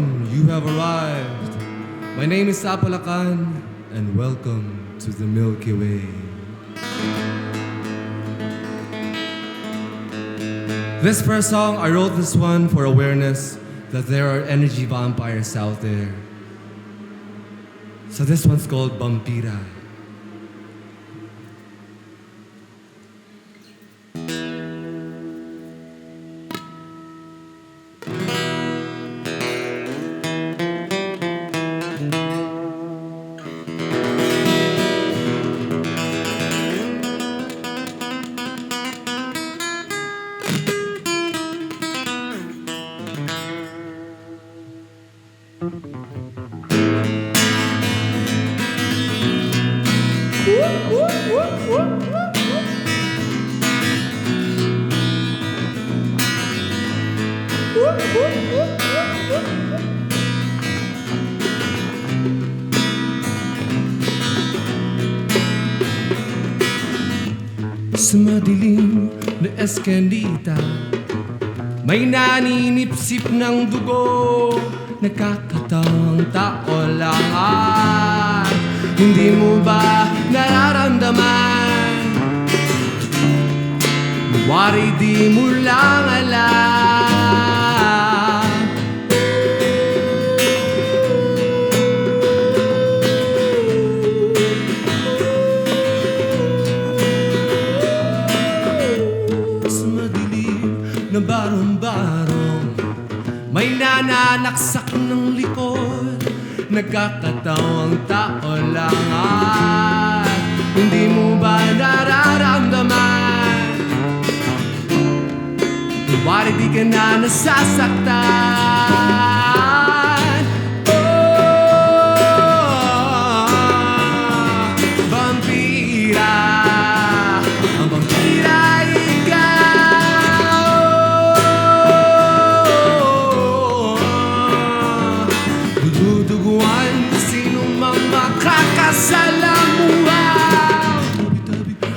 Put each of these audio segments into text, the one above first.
Welcome, you have arrived. My name is Apalacan, and welcome to the Milky Way. This first song, I wrote this one for awareness that there are energy vampires out there. So this one's called Vampira. Sa madilim na eskalita, may naninipsip ng dugo. Nakakatawang tao lahat. Hindi mo ba nararamdaman? Mawari di mo lang alam. Sa madilim na barong-barong, may nananaksak ng likod. Nagkakatawang tao lang at hindi mo ba nararamdaman? Mawari di ka na nasasaktan. Oh, vampira, ang vampira duduguan sino mang makakasalamuhan.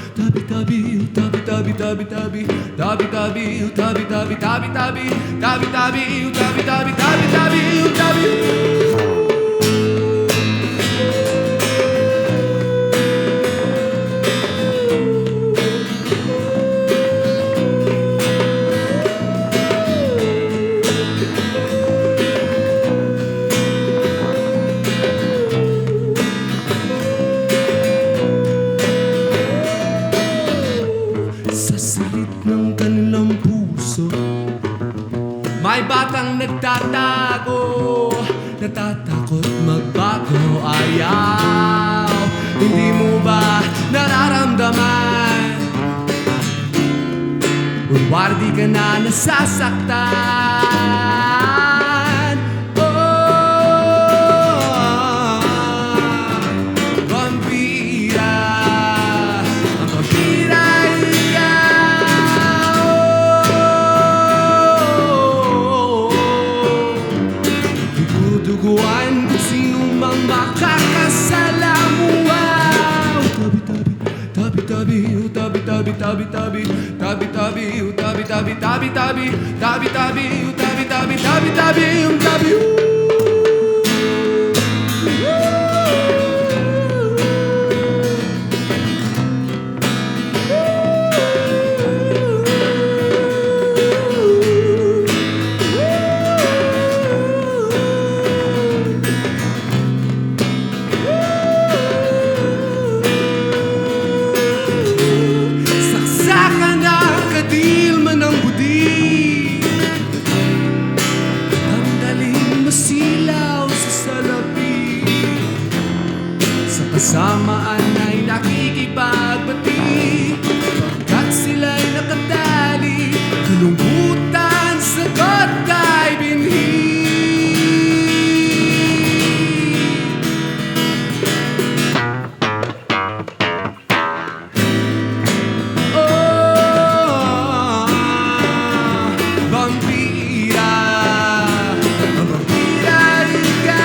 Tabi-tabi, tabi-tabi, tabi-tabi, tabi-tabi, tabi-tabi, tabi-tabi, tabi-tabi, tabi-tabi, tabi-tabi, tabi-tabi. Ng kanilang puso, may batang nagtatago, natatakot magbago. Ayaw, hindi mo ba nararamdaman? Mawari di ka na nasasaktan. Oh, vampira, ang vampira duguan kung sino mang makakasalamuhan. Tabi-tabi, tabi-tabi, tabi-tabi, tabi-tabi, tabi-tabi, tabi-tabi, tabi-tabi, tabi-tabi, tabi-tabi, tabi-tabi. Kasamaan ay nakikipagbati, pagkat sila'y nakatali, kalungkutan sagot kay binhi. Oh, vampira, ang vampira ikaw.